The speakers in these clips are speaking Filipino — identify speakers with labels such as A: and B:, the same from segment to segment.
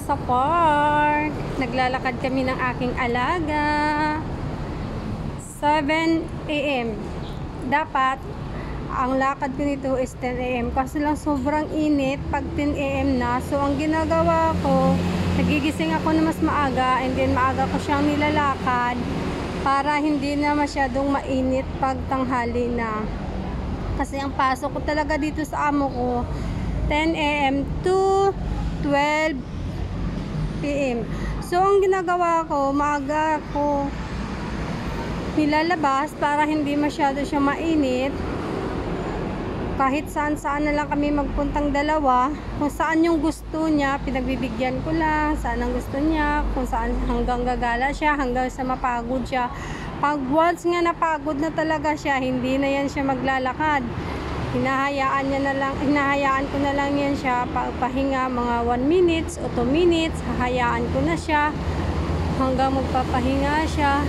A: sa park. Naglalakad kami ng aking alaga. 7 AM. Dapat, ang lakad ko nito is 10 AM. Kasi lang sobrang init pag 10 AM na. So, ang ginagawa ko, nagigising ako na mas maaga and then maaga ko siyang nilalakad para hindi na masyadong mainit pag tanghali na. Kasi ang pasok ko talaga dito sa amo ko 10 AM to 12 PM. So, ang ginagawa ko, maaga ko nilalabas para hindi masyado siya mainit. Kahit saan-saan na lang kami magpuntang dalawa. Kung saan yung gusto niya, pinagbibigyan ko lang. Saan ang gusto niya, kung saan hanggang gagala siya, hanggang sa mapagod siya. Pag once nga napagod na talaga siya, hindi na yan siya maglalakad. Hinahayaan ko na lang yan siya pahinga mga 1 minutes o 2 minutes. Hahayaan ko na siya hanggang magpapahinga siya.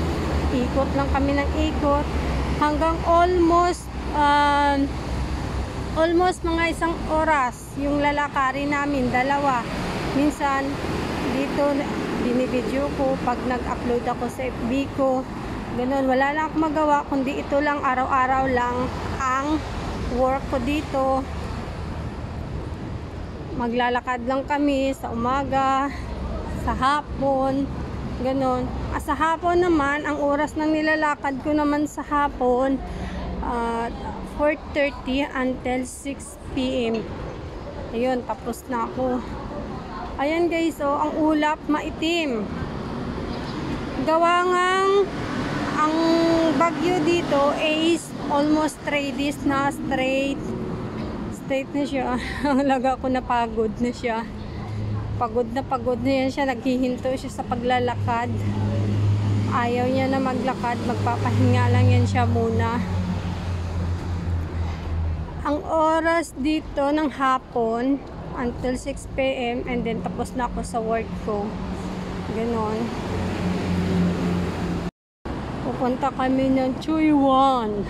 A: Ikot lang kami ng ikot hanggang almost mga 1 oras yung lalakarin namin, dalawa. Minsan dito binibidyo ko pag nag-upload ako sa FB ko. Ganun, wala lang akong magawa kundi ito lang, araw-araw lang ang work ko dito. Maglalakad lang kami sa umaga, sa hapon, ganun. Sa hapon naman, ang oras ng nilalakad ko naman sa hapon 4:30 until 6 PM. Ayun, tapos na ako. Ayan guys, oh, ang ulap maitim. Gawa ngang ang bagyo dito is almost 3 days na straight na siya. Ang laga ko napagod na siya. Pagod na yan siya. Naghihinto siya sa paglalakad. Ayaw niya na maglakad. Magpapahinga lang yan siya muna. Ang oras dito ng hapon until 6 PM and then tapos na ako sa work ko. Ganon. Pupunta kami ng Choywan.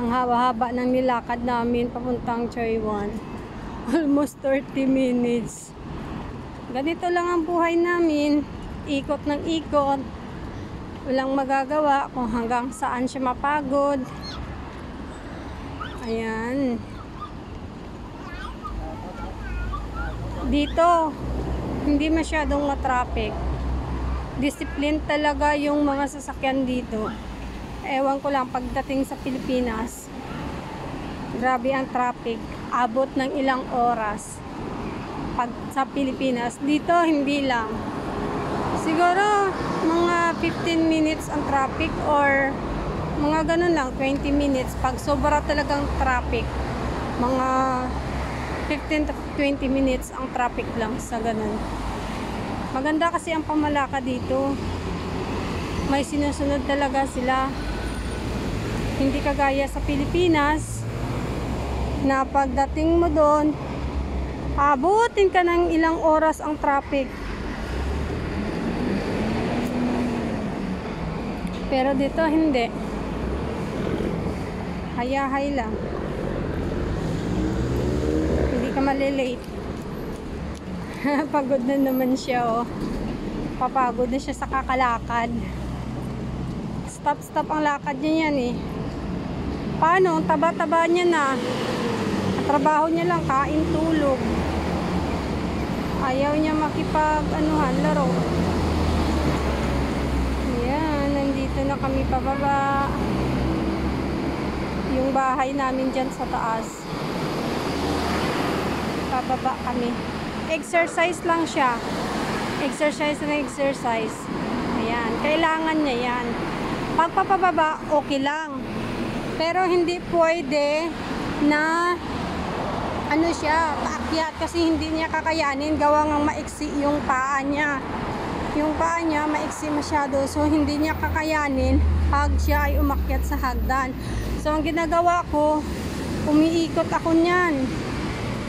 A: Ang haba-haba ng nilakad namin papuntang Choywan. Almost 30 minutes. Ganito lang ang buhay namin. Ikot ng ikot. Walang magagawa kung hanggang saan siya mapagod. Ayan. Dito, hindi masyadong matraffic. Discipline talaga yung mga sasakyan dito. Ewan ko lang, pagdating sa Pilipinas, grabe ang traffic. Abot ng ilang oras. Pag sa Pilipinas, dito hindi lang. Siguro mga 15 minutes ang traffic or mga ganun lang, 20 minutes. Pag sobra talagang traffic, mga 15 to 20 minutes ang traffic lang sa ganun. Maganda kasi ang pamalaka dito. May sinusunod talaga sila. Hindi kagaya sa Pilipinas na pagdating mo doon, abutin ka ng ilang oras ang traffic. Pero dito hindi. Hayahay lang. Hindi ka malilate. Pagod na naman siya, oh. Papagod na siya sa kakalakad. Stop ang lakad niya yan, eh. Paano? Taba-taba niya na. Ang trabaho niya lang, kain, tulog. Ayaw niya laro. Ayan, nandito na kami pababa. Yung bahay namin dyan sa taas. Pababa kami. Exercise lang siya. Exercise. Ayan, kailangan niya yan. Pagpapababa, okay lang. Pero hindi pwede na paakyat kasi hindi niya kakayanin. Gawa ng maiksi yung paa niya. Yung paa niya maiksi masyado, so hindi niya kakayanin pag siya ay umakyat sa hagdan. So ang ginagawa ko, umiikot ako niyan.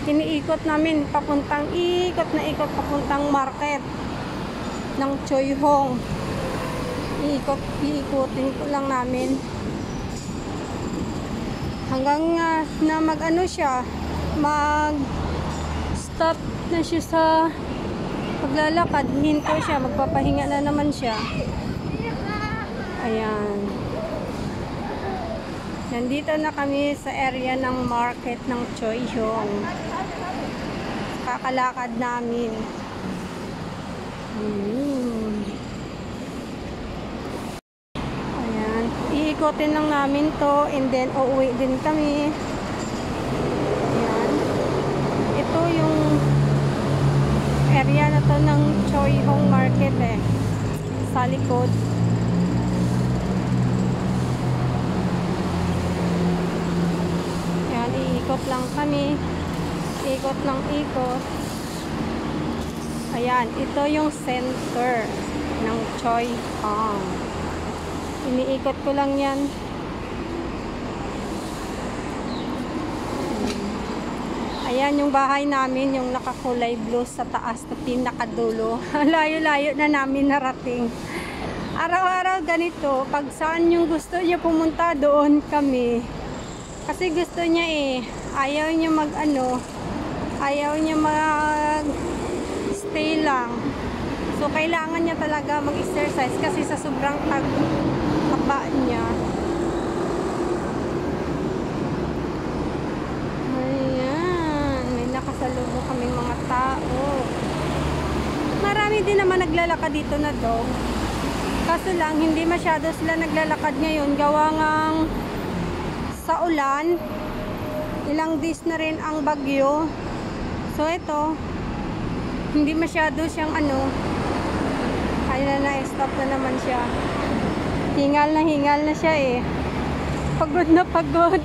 A: Iniikot namin papuntang papuntang market ng Choyhong. Iikutin ko lang namin hanggang na mag stop na siya sa Maglalakad, hinto siya, magpapahinga na naman siya. Ayan. Nandito na kami sa area ng market ng Choyong. Kakalakad namin. Ayan. Iikotin lang namin to and then uuwi din kami. Ayan. Ito yung area na to ng Choyong Market sa likod. Ayan, iikot lang kami. Ikot lang ikot. Ayan, ito yung center ng Choyong. Iniikot ko lang yan. Ayan yung bahay namin, yung nakakulay blue sa taas na pinakadulo. Layo-layo na namin narating. Araw-araw ganito, pag saan yung gusto niya pumunta, doon kami. Kasi gusto niya ayaw niya ayaw niya stay lang. So kailangan niya talaga mag-exercise kasi sa sobrang taba niya. Nakasalubong kaming mga tao. Marami din naman naglalakad dito na dog. Kaso lang, hindi masyado sila naglalakad ngayon. Gawa ngang sa ulan. Ilang days na rin ang bagyo. So ito, hindi masyado siyang kaya na-stop na naman siya. Hingal na siya Pagod na pagod.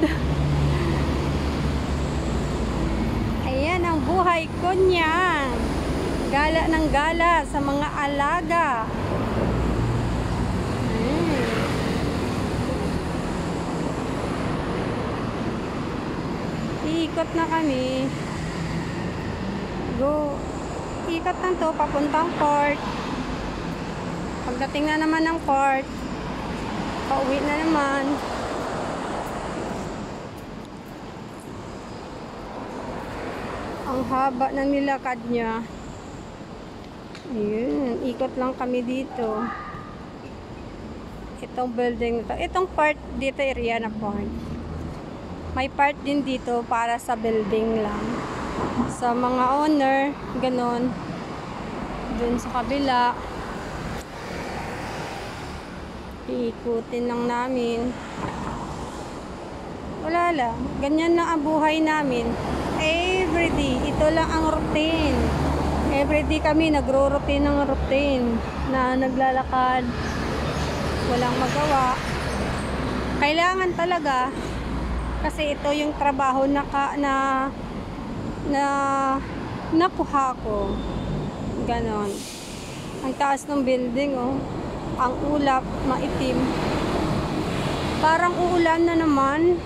A: Ayan ang buhay ko niya. Gala ng gala sa mga alaga. Iikot na kami. Go. Ikot na to papuntang port. Pagdating na naman ng port, pauwi na naman. Ang haba ng nilakad niya. Ayun, ikot lang kami dito. Itong building nito. Itong part dito, area na part. May part din dito para sa building lang. Sa mga owner, ganon. Dun sa kabila. Iikutin lang namin. Wala lang. Ganyan na ang buhay namin. Everyday, ito lang ang routine. Everyday kami nagro-routine ng routine na naglalakad. Walang magawa. Kailangan talaga kasi ito yung trabaho na nakuha ko. Ganon. Ang taas ng building ang ulap maitim. Parang uulan na naman.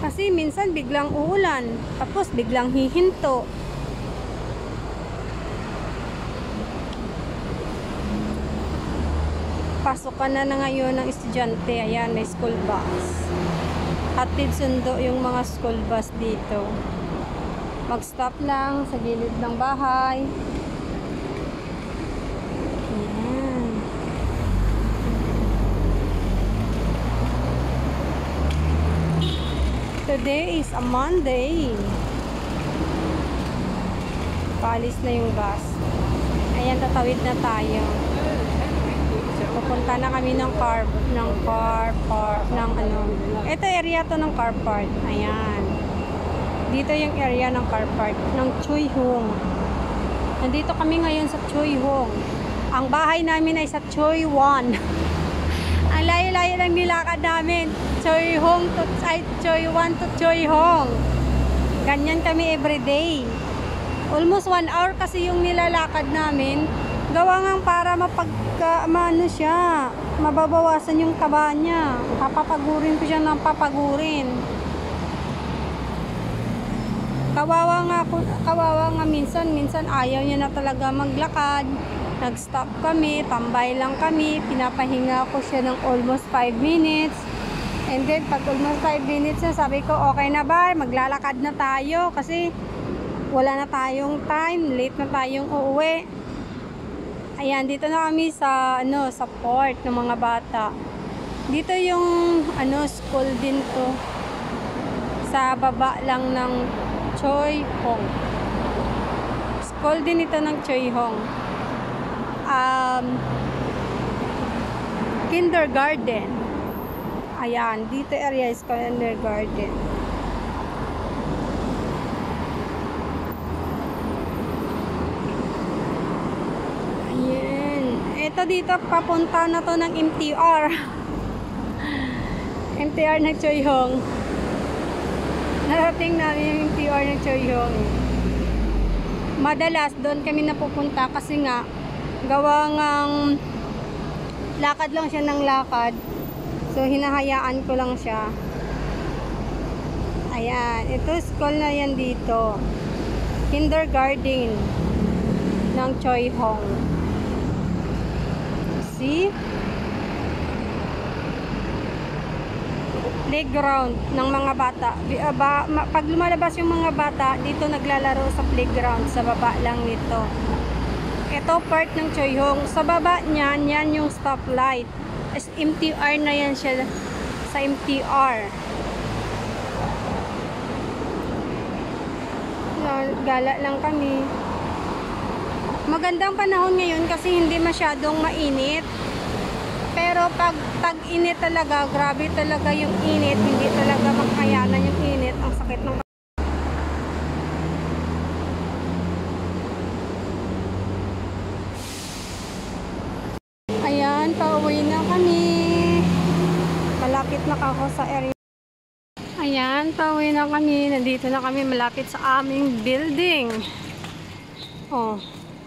A: Kasi minsan biglang uulan, tapos biglang hihinto. Pasokan na ngayon ng estudyante. Ayan, may school bus. Hatid sundo yung mga school bus dito. Mag-stop lang sa gilid ng bahay. Ayan. Today is a Monday. Paalis na yung bus. Ayan, tatawid na tayo. Pupunta na kami ng car park. Ito area to ng car park. Ayan. Dito yung area ng car park ng Choyong. Nandito kami ngayon sa Choyong. Ang bahay namin ay sa Choywan. Ang layo-layo lang nilakad namin. Choyong to Choywan to Choyong. Ganyan kami everyday. Almost 1 hour kasi yung nilalakad namin. Gawa nga para siya, mababawasan yung taba niya. Papapagurin ko siya ng papagurin. Kawawa nga minsan ayaw niya na talaga maglakad. Nag-stop kami, tambay lang kami, pinapahinga ko siya ng almost 5 minutes. And then pag almost 5 minutes na, sabi ko okay na ba, maglalakad na tayo kasi wala na tayong time, late na tayong uuwi. Ayan, dito na kami sa sa port ng mga bata. Dito yung school din to. Sa baba lang ng Choi Hong. School din ito ng Choi Hong. Kindergarten. Ayan, dito area is kindergarten. Ayan. Ito dito, papunta na to ng MTR. MTR ng Choi Hong. Narating namin yung MTR ng Choi Hong. Madalas, doon kami napupunta kasi nga, gawa ngang lakad lang siya ng lakad. So, hinahayaan ko lang siya. Ayan. Ito, school na yan dito. Kindergarten ng Choi Hong. See? Playground ng mga bata. Pag lumalabas yung mga bata, dito naglalaro sa playground. Sa baba lang nito. Ito part ng Choi Hong. Sa baba niyan, yan yung stoplight. MTR na yan siya. Sa MTR. Gala lang kami. Magandang panahon ngayon kasi hindi masyadong mainit. Pero pag tag-init talaga, grabe talaga yung init. Hindi talaga makayanan yung init. Ang sakit ng ayan, pauwi na kami. Malapit na ako sa area. Ayan, pauwi na kami. Nandito na kami malapit sa aming building. Oh,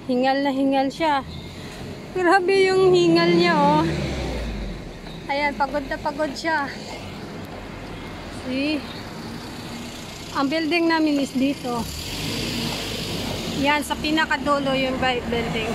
A: hingal na hingal siya. Grabe yung hingal niya, oh. Ayan, pagod na pagod siya. See? Ang building namin is dito. Yan, sa pinakadulo yung building.